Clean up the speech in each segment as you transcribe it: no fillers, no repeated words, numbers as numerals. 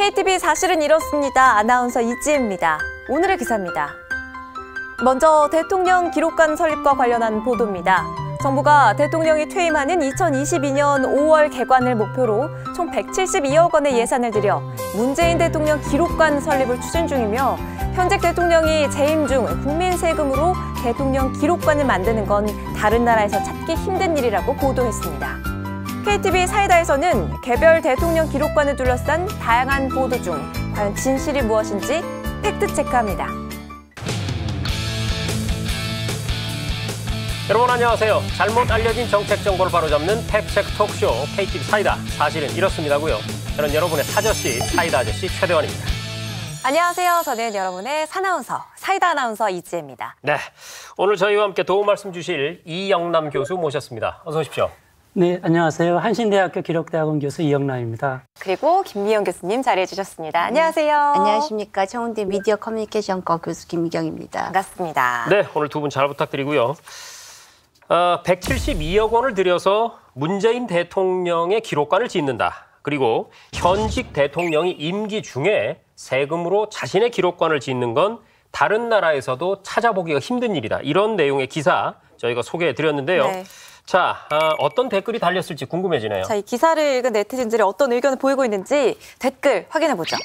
KTV 사실은 이렇습니다. 아나운서 이지혜입니다. 오늘의 기사입니다. 먼저 대통령 기록관 설립과 관련한 보도입니다. 정부가 대통령이 퇴임하는 2022년 5월 개관을 목표로 총 172억 원의 예산을 들여 문재인 대통령 기록관 설립을 추진 중이며 현직 대통령이 재임 중 국민 세금으로 대통령 기록관을 만드는 건 다른 나라에서 찾기 힘든 일이라고 보도했습니다. KTV 사이다에서는 개별 대통령 기록관을 둘러싼 다양한 보도 중 과연 진실이 무엇인지 팩트체크합니다. 여러분 안녕하세요. 잘못 알려진 정책 정보를 바로잡는 팩트체크 토크쇼 KTV 사이다. 사실은 이렇습니다고요. 저는 여러분의 사저씨 사이다 아저씨 최대원입니다. 안녕하세요. 저는 여러분의 사나운서 사이다 아나운서 이지혜입니다. 네, 오늘 저희와 함께 도움 말씀 주실 이영남 교수 모셨습니다. 어서 오십시오. 네, 안녕하세요. 한신대학교 기록대학원 교수 이영남입니다. 그리고 김미영 교수님 자리해 주셨습니다. 안녕하세요. 안녕하십니까. 청운대 미디어 커뮤니케이션과 교수 김미경입니다. 반갑습니다. 네, 오늘 두 분 잘 부탁드리고요. 172억 원을 들여서 문재인 대통령의 기록관을 짓는다. 그리고 현직 대통령이 임기 중에 세금으로 자신의 기록관을 짓는 건 다른 나라에서도 찾아보기가 힘든 일이다. 이런 내용의 기사 저희가 소개해드렸는데요. 네. 자, 어떤 댓글이 달렸을지 궁금해지네요. 자, 이 기사를 읽은 네티즌들이 어떤 의견을 보이고 있는지 댓글 확인해보죠.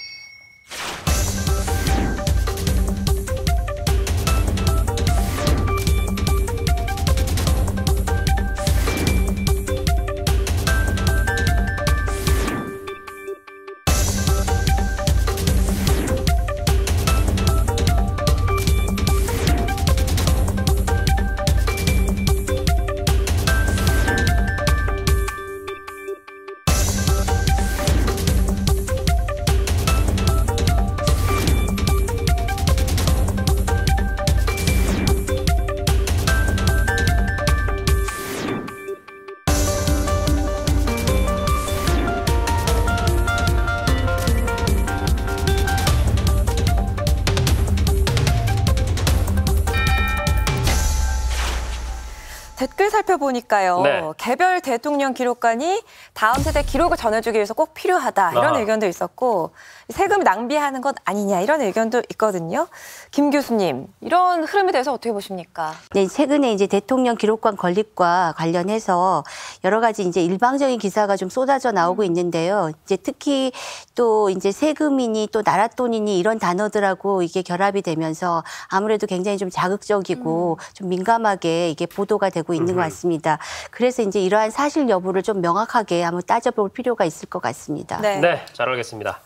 댓글 살펴보니까요. 네. 개별 대통령 기록관이 다음 세대 기록을 전해주기 위해서 꼭 필요하다. 이런 의견도 있었고 세금 낭비하는 것 아니냐 이런 의견도 있거든요. 김 교수님, 이런 흐름에 대해서 어떻게 보십니까? 네, 최근에 이제 대통령 기록관 건립과 관련해서 여러 가지 이제 일방적인 기사가 좀 쏟아져 나오고 있는데요. 이제 특히 또 이제 세금이니 또 나라 돈이니 이런 단어들하고 이게 결합이 되면서 아무래도 굉장히 좀 자극적이고 좀 민감하게 이게 보도가 되고 있는 것 같습니다. 그래서 이제 이러한 사실 여부를 좀 명확하게 한번 따져볼 필요가 있을 것 같습니다. 네, 잘 알겠습니다.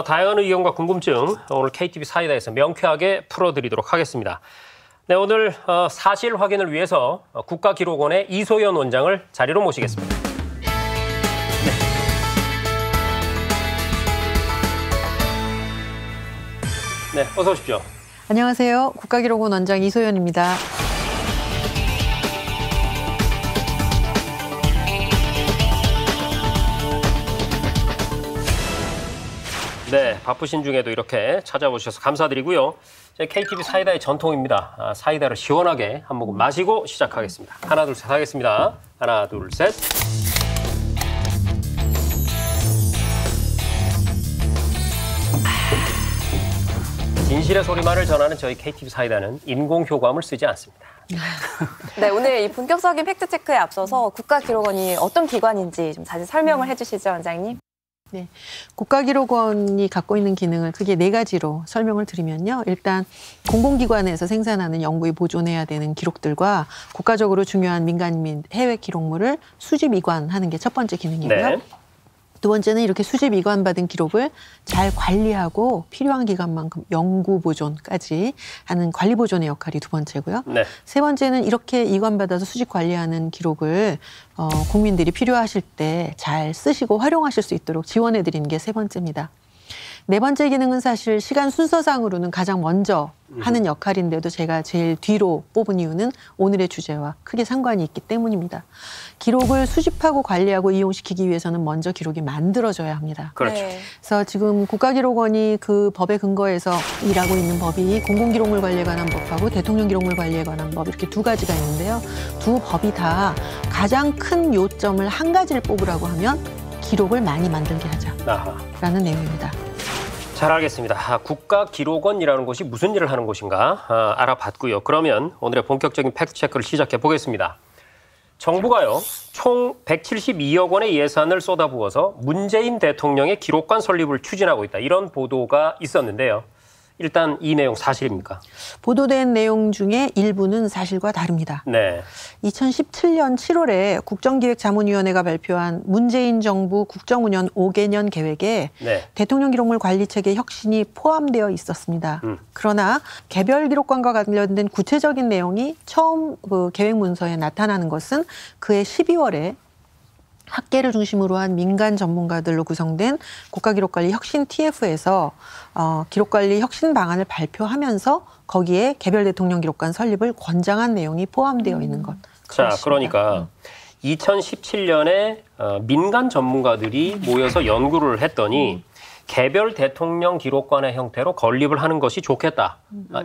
다양한 의견과 궁금증 오늘 KTV 사이다에서 명쾌하게 풀어드리도록 하겠습니다. 네, 오늘 사실 확인을 위해서 국가기록원의 이소연 원장을 자리로 모시겠습니다. 네, 어서 오십시오. 안녕하세요. 국가기록원 원장 이소연입니다. 네, 바쁘신 중에도 이렇게 찾아오셔서 감사드리고요. KTV 사이다의 전통입니다. 사이다를 시원하게 한 모금 마시고 시작하겠습니다. 하나, 둘, 셋 하겠습니다. 하나, 둘, 셋. 진실의 소리만을 전하는 저희 KTV 사이다는 인공효과음을 쓰지 않습니다. 네, 오늘 이 본격적인 팩트체크에 앞서서 국가기록원이 어떤 기관인지 좀 자세히 설명을 해주시죠, 원장님. 네, 국가기록원이 갖고 있는 기능을 크게 4가지로 설명을 드리면요. 일단 공공기관에서 생산하는 연구에 보존해야 되는 기록들과 국가적으로 중요한 민간 및 해외 기록물을 수집 이관하는 게 첫 번째 기능이고요. 네. 두 번째는 이렇게 수집 이관받은 기록을 잘 관리하고 필요한 기간만큼 연구 보존까지 하는 관리 보존의 역할이 두 번째고요. 네. 세 번째는 이렇게 이관받아서 수집 관리하는 기록을 국민들이 필요하실 때 잘 쓰시고 활용하실 수 있도록 지원해 드리는 게 세 번째입니다. 네 번째 기능은 사실 시간 순서상으로는 가장 먼저 하는 역할인데도 제가 제일 뒤로 뽑은 이유는 오늘의 주제와 크게 상관이 있기 때문입니다. 기록을 수집하고 관리하고 이용시키기 위해서는 먼저 기록이 만들어져야 합니다. 그렇죠. 네. 그래서 지금 국가기록원이 그 법에 근거해서 일하고 있는 법이 공공기록물 관리에 관한 법하고 대통령 기록물 관리에 관한 법 이렇게 두 가지가 있는데요. 두 법이 다 가장 큰 요점을 한 가지를 뽑으라고 하면 기록을 많이 만들게 하자라는 내용입니다. 잘 알겠습니다. 국가기록원이라는 곳이 무슨 일을 하는 곳인가 알아봤고요. 그러면 오늘의 본격적인 팩트체크를 시작해 보겠습니다. 정부가요, 총 172억 원의 예산을 쏟아부어서 문재인 대통령의 기록관 설립을 추진하고 있다. 이런 보도가 있었는데요. 일단 이 내용 사실입니까? 보도된 내용 중에 일부는 사실과 다릅니다. 네. 2017년 7월에 국정기획자문위원회가 발표한 문재인 정부 국정운영 5개년 계획에 네. 대통령 기록물 관리 체계 혁신이 포함되어 있었습니다. 그러나 개별 기록관과 관련된 구체적인 내용이 처음 그 계획 문서에 나타나는 것은 그해 12월에 학계를 중심으로 한 민간 전문가들로 구성된 국가기록관리 혁신 TF에서 기록관리 혁신 방안을 발표하면서 거기에 개별 대통령 기록관 설립을 권장한 내용이 포함되어 있는 것. 자, 그러니까 2017년에 민간 전문가들이 모여서 연구를 했더니 개별 대통령 기록관의 형태로 건립을 하는 것이 좋겠다.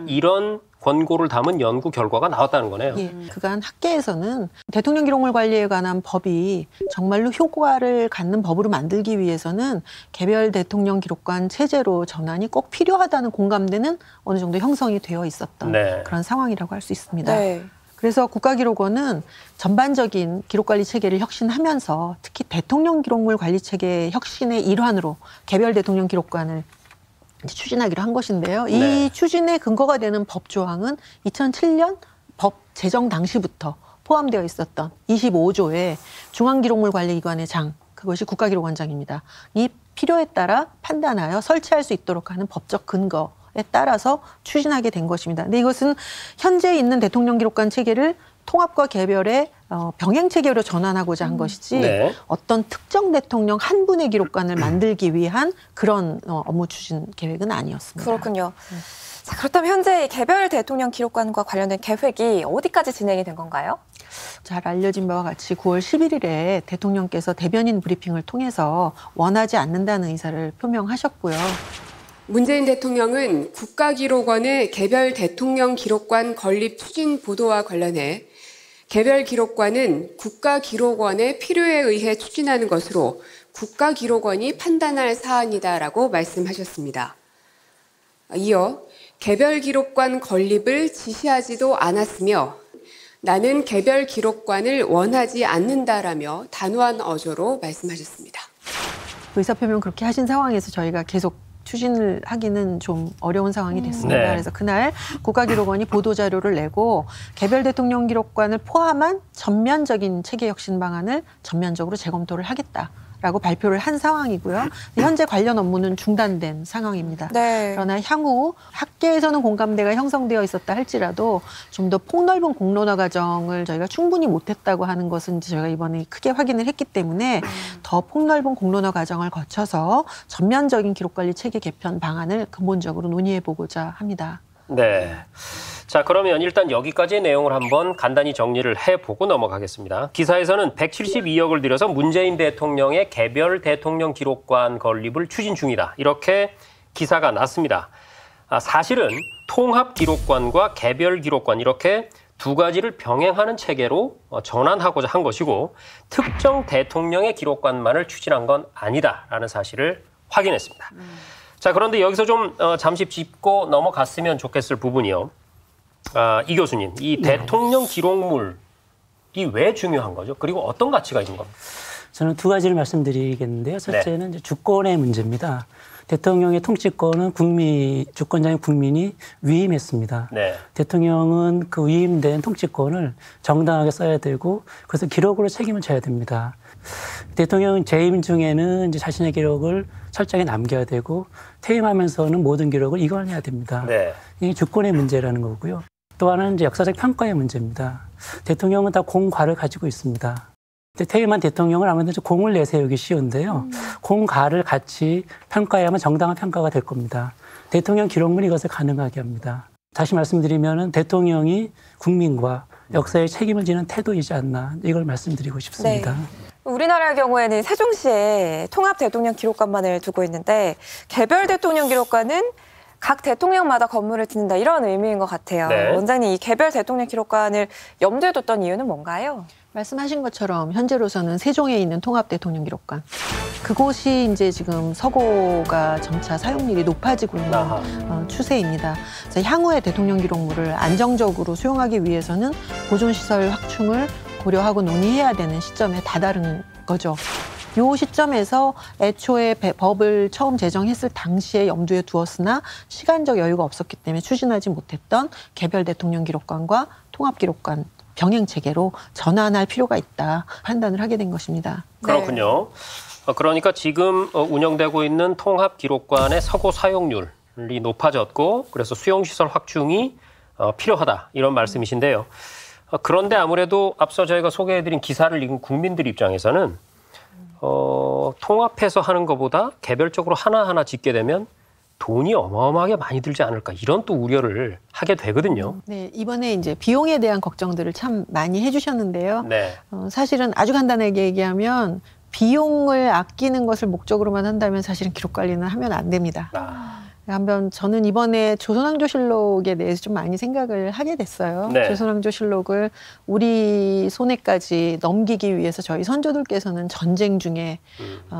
이런 권고를 담은 연구 결과가 나왔다는 거네요. 예, 그간 학계에서는 대통령 기록물 관리에 관한 법이 정말로 효과를 갖는 법으로 만들기 위해서는 개별 대통령 기록관 체제로 전환이 꼭 필요하다는 공감대는 어느 정도 형성이 되어 있었던 네. 그런 상황이라고 할 수 있습니다. 네. 그래서 국가기록원은 전반적인 기록관리 체계를 혁신하면서 특히 대통령 기록물 관리 체계 혁신의 일환으로 개별 대통령 기록관을 추진하기로 한 것인데요. 네. 이 추진의 근거가 되는 법 조항은 2007년 법 제정 당시부터 포함되어 있었던 25조의 중앙기록물관리기관의 장, 그것이 국가기록원장입니다. 이 필요에 따라 판단하여 설치할 수 있도록 하는 법적 근거에 따라서 추진하게 된 것입니다. 근데 이것은 현재 있는 대통령 기록관 체계를 통합과 개별의 병행 체계로 전환하고자 한 것이지 네. 어떤 특정 대통령 한 분의 기록관을 만들기 위한 그런 업무 추진 계획은 아니었습니다. 그렇군요. 자, 그렇다면 현재 개별 대통령 기록관과 관련된 계획이 어디까지 진행이 된 건가요? 잘 알려진 바와 같이 9월 11일에 대통령께서 대변인 브리핑을 통해서 원하지 않는다는 의사를 표명하셨고요. 문재인 대통령은 국가기록원의 개별 대통령 기록관 건립 추진 보도와 관련해 개별 기록관은 국가기록원의 필요에 의해 추진하는 것으로 국가기록원이 판단할 사안이다라고 말씀하셨습니다. 이어 개별 기록관 건립을 지시하지도 않았으며 나는 개별 기록관을 원하지 않는다라며 단호한 어조로 말씀하셨습니다. 의사표명 그렇게 하신 상황에서 저희가 계속 추진을 하기는 좀 어려운 상황이 됐습니다. 네. 그래서 그날 국가기록원이 보도자료를 내고 개별 대통령 기록관을 포함한 전면적인 체계 혁신 방안을 전면적으로 재검토를 하겠다라고 발표를 한 상황이고요. 현재 관련 업무는 중단된 상황입니다. 네. 그러나 향후 학계에서는 공감대가 형성되어 있었다 할지라도 좀 더 폭넓은 공론화 과정을 저희가 충분히 못했다고 하는 것은 저희가 이번에 크게 확인을 했기 때문에 더 폭넓은 공론화 과정을 거쳐서 전면적인 기록관리 체계 개편 방안을 근본적으로 논의해보고자 합니다. 네. 자, 그러면 일단 여기까지의 내용을 한번 간단히 정리를 해보고 넘어가겠습니다. 기사에서는 172억을 들여서 문재인 대통령의 개별 대통령 기록관 건립을 추진 중이다. 이렇게 기사가 났습니다. 사실은 통합기록관과 개별기록관 이렇게 두 가지를 병행하는 체계로 전환하고자 한 것이고 특정 대통령의 기록관만을 추진한 건 아니다라는 사실을 확인했습니다. 자, 그런데 여기서 좀 잠시 짚고 넘어갔으면 좋겠을 부분이요. 이 교수님, 이 대통령 기록물이 왜 중요한 거죠? 그리고 어떤 가치가 있는 겁니까? 저는 두 가지를 말씀드리겠는데요. 첫째는 이제 주권의 문제입니다. 대통령의 통치권은 주권자인 국민이 위임했습니다. 네. 대통령은 그 위임된 통치권을 정당하게 써야 되고 그래서 기록으로 책임을 져야 됩니다. 대통령은 재임 중에는 이제 자신의 기록을 철저하게 남겨야 되고 퇴임하면서는 모든 기록을 이관해야 됩니다. 네. 이게 주권의 문제라는 거고요. 또 하나는 이제 역사적 평가의 문제입니다. 대통령은 다 공과를 가지고 있습니다. 퇴임한 대통령을 아무래도 공을 내세우기 쉬운데요. 공과를 같이 평가해야만 정당한 평가가 될 겁니다. 대통령 기록물이 이것을 가능하게 합니다. 다시 말씀드리면 대통령이 국민과 역사에 책임을 지는 태도이지 않나 이걸 말씀드리고 싶습니다. 네. 우리나라의 경우에는 세종시에 통합 대통령 기록관만을 두고 있는데 개별 대통령 기록관은 각 대통령마다 건물을 짓는다 이런 의미인 것 같아요. 네. 원장님, 이 개별 대통령 기록관을 염두에 뒀던 이유는 뭔가요? 말씀하신 것처럼 현재로서는 세종에 있는 통합 대통령 기록관. 그곳이 이제 지금 서고가 점차 사용률이 높아지고 있는 추세입니다. 그래서 향후의 대통령 기록물을 안정적으로 수용하기 위해서는 보존시설 확충을 고려하고 논의해야 되는 시점에 다다른 거죠. 이 시점에서 애초에 법을 처음 제정했을 당시에 염두에 두었으나 시간적 여유가 없었기 때문에 추진하지 못했던 개별 대통령 기록관과 통합 기록관 병행 체계로 전환할 필요가 있다 판단을 하게 된 것입니다. 그렇군요. 그러니까 지금 운영되고 있는 통합 기록관의 서고 사용률이 높아졌고 그래서 수용시설 확충이 필요하다 이런 말씀이신데요. 그런데 아무래도 앞서 저희가 소개해드린 기사를 읽은 국민들 입장에서는 통합해서 하는 것보다 개별적으로 하나하나 짓게 되면 돈이 어마어마하게 많이 들지 않을까 이런 또 우려를 하게 되거든요. 네, 이번에 이제 비용에 대한 걱정들을 참 많이 해주셨는데요. 네. 사실은 아주 간단하게 얘기하면 비용을 아끼는 것을 목적으로만 한다면 사실은 기록 관리는 하면 안 됩니다. 한번 저는 이번에 조선왕조실록에 대해서 좀 많이 생각을 하게 됐어요. 네. 조선왕조실록을 우리 손에까지 넘기기 위해서 저희 선조들께서는 전쟁 중에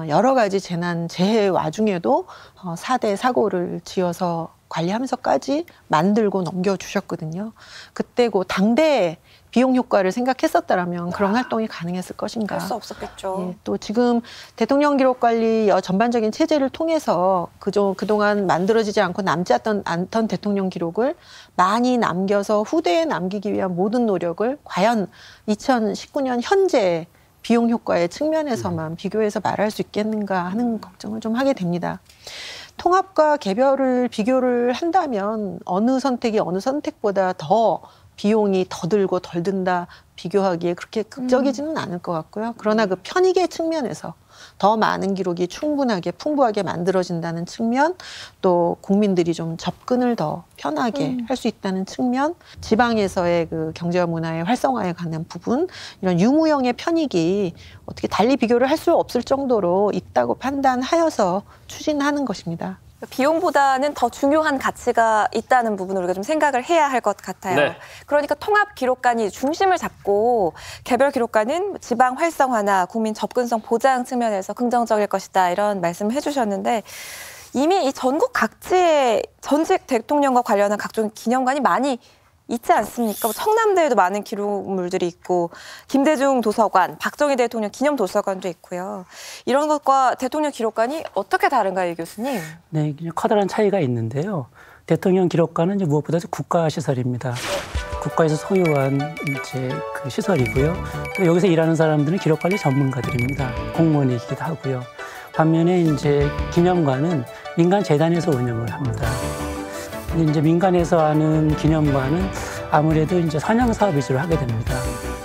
여러 가지 재난, 재해 와중에도 4대 사고를 지어서 관리하면서까지 만들고 넘겨주셨거든요. 그때 그 당대에 비용 효과를 생각했었다라면 그런 활동이 가능했을 것인가. 할 수 없었겠죠. 예, 또 지금 대통령 기록 관리 전반적인 체제를 통해서 그동안 만들어지지 않고 남지 않던 대통령 기록을 많이 남겨서 후대에 남기기 위한 모든 노력을 과연 2019년 현재 비용 효과의 측면에서만 비교해서 말할 수 있겠는가 하는 걱정을 좀 하게 됩니다. 통합과 개별을 비교를 한다면 어느 선택이 어느 선택보다 더 비용이 더 들고 덜 든다 비교하기에 그렇게 극적이지는 않을 것 같고요. 그러나 그 편익의 측면에서 더 많은 기록이 충분하게 풍부하게 만들어진다는 측면, 또 국민들이 좀 접근을 더 편하게 할 수 있다는 측면, 지방에서의 그 경제와 문화의 활성화에 관한 부분, 이런 유무형의 편익이 어떻게 달리 비교를 할 수 없을 정도로 있다고 판단하여서 추진하는 것입니다. 비용보다는 더 중요한 가치가 있다는 부분을 우리가 좀 생각을 해야 할 것 같아요. 네. 그러니까 통합 기록관이 중심을 잡고 개별 기록관은 지방 활성화나 국민 접근성 보장 측면에서 긍정적일 것이다 이런 말씀을 해주셨는데 이미 이 전국 각지에 전직 대통령과 관련한 각종 기념관이 많이 있지 않습니까? 뭐 청남대에도 많은 기록물들이 있고 김대중 도서관, 박정희 대통령 기념 도서관도 있고요. 이런 것과 대통령 기록관이 어떻게 다른가요, 교수님? 네, 커다란 차이가 있는데요. 대통령 기록관은 이제 무엇보다도 국가시설입니다. 국가에서 소유한 이제 그 시설이고요. 또 여기서 일하는 사람들은 기록관리 전문가들입니다. 공무원이기도 하고요. 반면에 이제 기념관은 민간 재단에서 운영을 합니다. 이제 민간에서 하는 기념관은 아무래도 이제 선양 사업 위주로 하게 됩니다.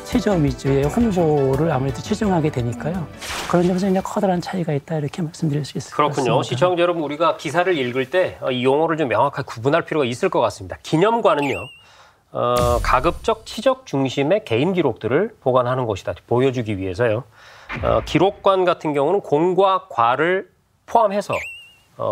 시정 위주의 홍보를 아무래도 치중하게 되니까요. 그런 점에서 이제 커다란 차이가 있다 이렇게 말씀드릴 수 있을 것 같습니다. 그렇군요. 시청자 여러분, 우리가 기사를 읽을 때 이 용어를 좀 명확하게 구분할 필요가 있을 것 같습니다. 기념관은요, 가급적 치적 중심의 개인 기록들을 보관하는 것이다. 보여주기 위해서요. 기록관 같은 경우는 공과 과를 포함해서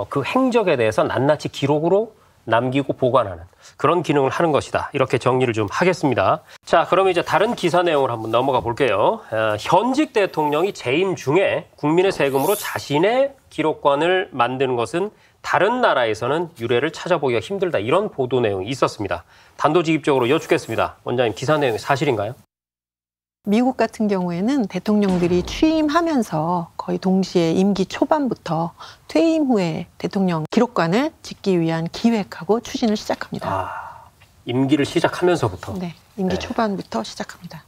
그 행적에 대해서 낱낱이 기록으로 남기고 보관하는 그런 기능을 하는 것이다. 이렇게 정리를 좀 하겠습니다. 자, 그러면 이제 다른 기사 내용을 한번 넘어가 볼게요. 현직 대통령이 재임 중에 국민의 세금으로 자신의 기록관을 만드는 것은 다른 나라에서는 유례를 찾아보기가 힘들다. 이런 보도 내용이 있었습니다. 단도직입적으로 여쭙겠습니다. 원장님, 기사 내용이 사실인가요? 미국 같은 경우에는 대통령들이 취임하면서 거의 동시에 임기 초반부터 퇴임 후에 대통령 기록관을 짓기 위한 기획하고 추진을 시작합니다. 임기를 시작하면서부터? 네, 임기 초반부터 시작합니다.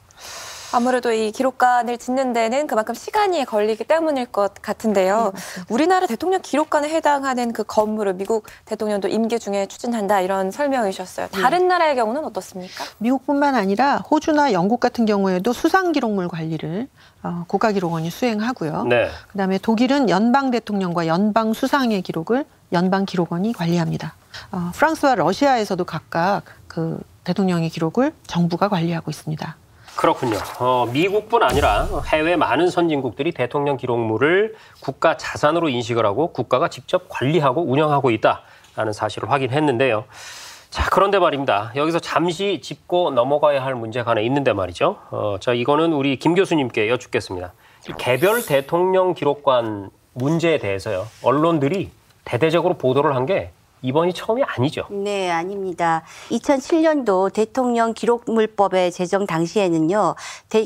아무래도 이 기록관을 짓는 데는 그만큼 시간이 걸리기 때문일 것 같은데요. 우리나라 대통령 기록관에 해당하는 그 건물을 미국 대통령도 임기 중에 추진한다 이런 설명이셨어요. 다른 나라의 경우는 어떻습니까? 미국뿐만 아니라 호주나 영국 같은 경우에도 수상 기록물 관리를 국가기록원이 수행하고요. 네. 그다음에 독일은 연방 대통령과 연방 수상의 기록을 연방 기록원이 관리합니다. 프랑스와 러시아에서도 각각 그 대통령의 기록을 정부가 관리하고 있습니다. 그렇군요. 미국뿐 아니라 해외 많은 선진국들이 대통령 기록물을 국가 자산으로 인식을 하고 국가가 직접 관리하고 운영하고 있다. 있다라는 사실을 확인했는데요. 자, 그런데 말입니다. 여기서 잠시 짚고 넘어가야 할 문제가 하나 있는데 말이죠. 자, 이거는 우리 김 교수님께 여쭙겠습니다. 이 개별 대통령 기록관 문제에 대해서요. 언론들이 대대적으로 보도를 한 게 이번이 처음이 아니죠. 네, 아닙니다. 2007년도 대통령 기록물법의 제정 당시에는요,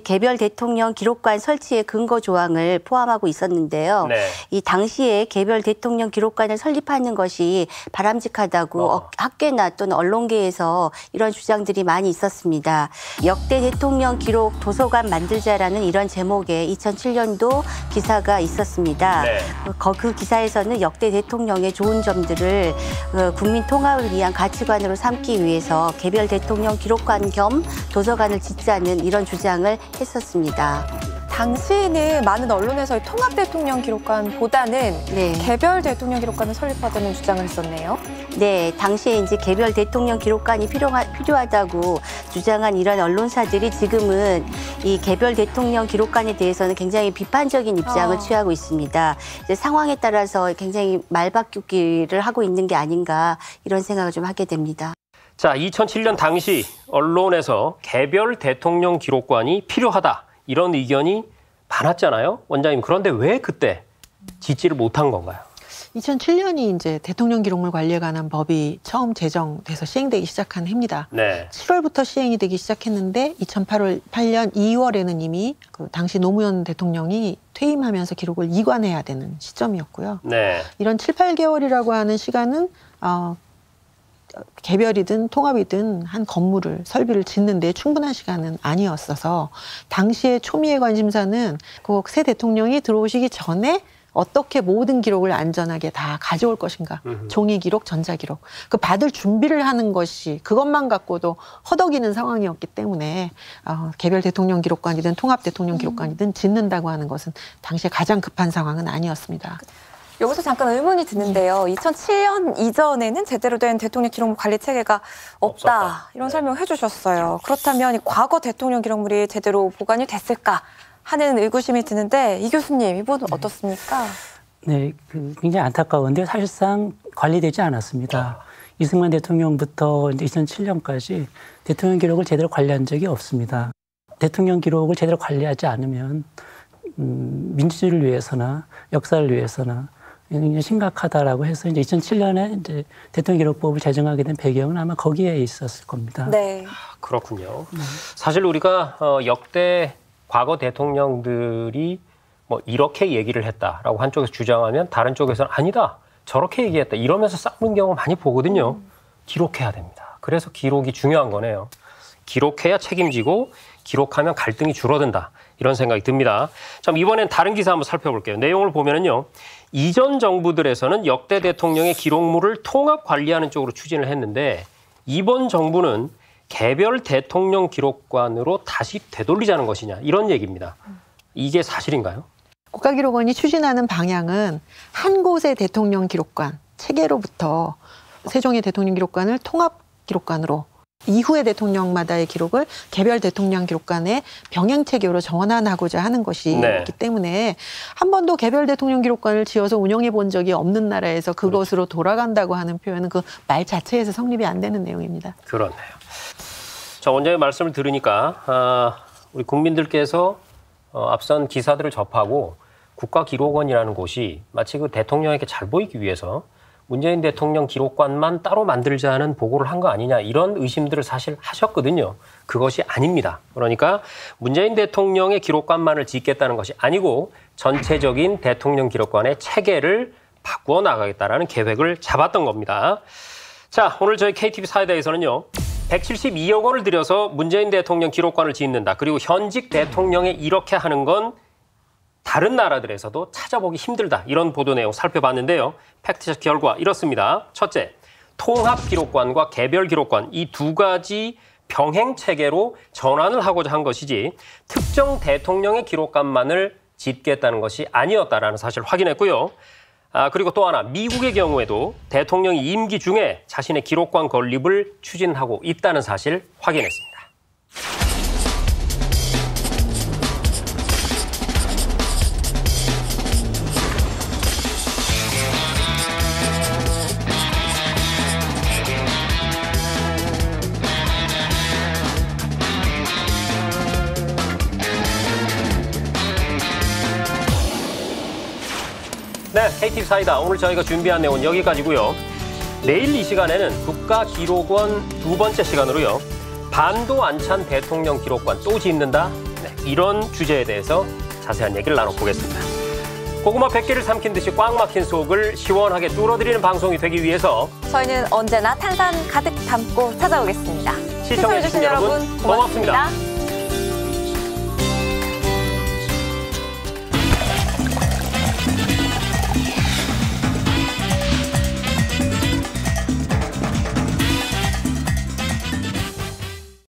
개별 대통령 기록관 설치의 근거 조항을 포함하고 있었는데요. 네. 이 당시에 개별 대통령 기록관을 설립하는 것이 바람직하다고 학계나 또는 언론계에서 이런 주장들이 많이 있었습니다. 역대 대통령 기록 도서관 만들자라는 이런 제목의 2007년도 기사가 있었습니다. 네. 그 기사에서는 역대 대통령의 좋은 점들을 국민 통합을 위한 가치관으로 삼기 위해서 개별 대통령 기록관 겸 도서관을 짓자는 이런 주장을 했었습니다. 당시에는 많은 언론에서 통합 대통령 기록관보다는 네. 개별 대통령 기록관을 설립하자는 주장을 했었네요. 네, 당시에 이제 개별 대통령 기록관이 필요하다고 주장한 이런 언론사들이 지금은 이 개별 대통령 기록관에 대해서는 굉장히 비판적인 입장을 취하고 있습니다. 이제 상황에 따라서 굉장히 말바꾸기를 하고 있는 게 아닌가 이런 생각을 좀 하게 됩니다. 자, 2007년 당시 언론에서 개별 대통령 기록관이 필요하다. 이런 의견이 많았잖아요. 원장님, 그런데 왜 그때 짓지를 못한 건가요? 2007년이 이제 대통령 기록물 관리에 관한 법이 처음 제정돼서 시행되기 시작한 해입니다. 네. 7월부터 시행이 되기 시작했는데 2008년 2월에는 이미 그 당시 노무현 대통령이 퇴임하면서 기록을 이관해야 되는 시점이었고요. 네. 이런 7, 8개월이라고 하는 시간은 개별이든 통합이든 한 건물을 설비를 짓는 데 충분한 시간은 아니었어서 당시의 초미의 관심사는 그 새 대통령이 들어오시기 전에 어떻게 모든 기록을 안전하게 다 가져올 것인가. 종이 기록, 전자 기록. 그 받을 준비를 하는 것이 그것만 갖고도 허덕이는 상황이었기 때문에 개별 대통령 기록관이든 통합 대통령 기록관이든 짓는다고 하는 것은 당시에 가장 급한 상황은 아니었습니다. 여기서 잠깐 의문이 드는데요. 2007년 이전에는 제대로 된 대통령 기록물 관리 체계가 없다. 없었다. 이런 설명을 해주셨어요. 그렇다면 과거 대통령 기록물이 제대로 보관이 됐을까 하는 의구심이 드는데 이 교수님, 이 부분은 어떻습니까? 네, 굉장히 안타까운데 사실상 관리되지 않았습니다. 이승만 대통령부터 이제 2007년까지 대통령 기록을 제대로 관리한 적이 없습니다. 대통령 기록을 제대로 관리하지 않으면 민주주의를 위해서나 역사를 위해서나 굉장히 심각하다라고 해서 이제 2007년에 이제 대통령 기록법을 제정하게 된 배경은 아마 거기에 있었을 겁니다. 네. 그렇군요. 사실 우리가 역대 과거 대통령들이 뭐 이렇게 얘기를 했다라고 한쪽에서 주장하면 다른 쪽에서는 아니다. 저렇게 얘기했다. 이러면서 싸우는 경우 많이 보거든요. 기록해야 됩니다. 그래서 기록이 중요한 거네요. 기록해야 책임지고 기록하면 갈등이 줄어든다. 이런 생각이 듭니다. 자, 이번엔 다른 기사 한번 살펴볼게요. 내용을 보면은요. 이전 정부들에서는 역대 대통령의 기록물을 통합 관리하는 쪽으로 추진을 했는데 이번 정부는 개별 대통령 기록관으로 다시 되돌리자는 것이냐 이런 얘기입니다. 이게 사실인가요? 국가기록원이 추진하는 방향은 한 곳의 대통령 기록관 체계로부터 세종의 대통령 기록관을 통합 기록관으로 이후의 대통령마다의 기록을 개별 대통령 기록관의 병행 체계로 전환하고자 하는 것이기 때문에 한 번도 개별 대통령 기록관을 지어서 운영해 본 적이 없는 나라에서 그것으로 돌아간다고 하는 표현은 그 말 자체에서 성립이 안 되는 내용입니다. 그렇네요. 자, 원장의 말씀을 들으니까 우리 국민들께서 앞선 기사들을 접하고 국가기록원이라는 곳이 마치 그 대통령에게 잘 보이기 위해서 문재인 대통령 기록관만 따로 만들자는 보고를 한 거 아니냐 이런 의심들을 사실 하셨거든요. 그것이 아닙니다. 그러니까 문재인 대통령의 기록관만을 짓겠다는 것이 아니고 전체적인 대통령 기록관의 체계를 바꾸어 나가겠다라는 계획을 잡았던 겁니다. 자, 오늘 저희 KTV 사회다에서는요. 172억 원을 들여서 문재인 대통령 기록관을 짓는다. 그리고 현직 대통령이 이렇게 하는 건 다른 나라들에서도 찾아보기 힘들다. 이런 보도 내용 살펴봤는데요. 팩트체크 결과 이렇습니다. 첫째, 통합 기록관과 개별 기록관 이 두 가지 병행 체계로 전환을 하고자 한 것이지 특정 대통령의 기록관만을 짓겠다는 것이 아니었다라는 사실을 확인했고요. 그리고 또 하나, 미국의 경우에도 대통령이 임기 중에 자신의 기록관 건립을 추진하고 있다는 사실 확인했습니다. 네, KTV 사이다. 오늘 저희가 준비한 내용은 여기까지고요. 내일 이 시간에는 국가기록원 두 번째 시간으로요. 반도 안 찬 대통령 기록관 또 짓는다? 네, 이런 주제에 대해서 자세한 얘기를 나눠보겠습니다. 고구마 100개를 삼킨 듯이 꽉 막힌 속을 시원하게 뚫어드리는 방송이 되기 위해서 저희는 언제나 탄산 가득 담고 찾아오겠습니다. 시청해주신 여러분 고맙습니다.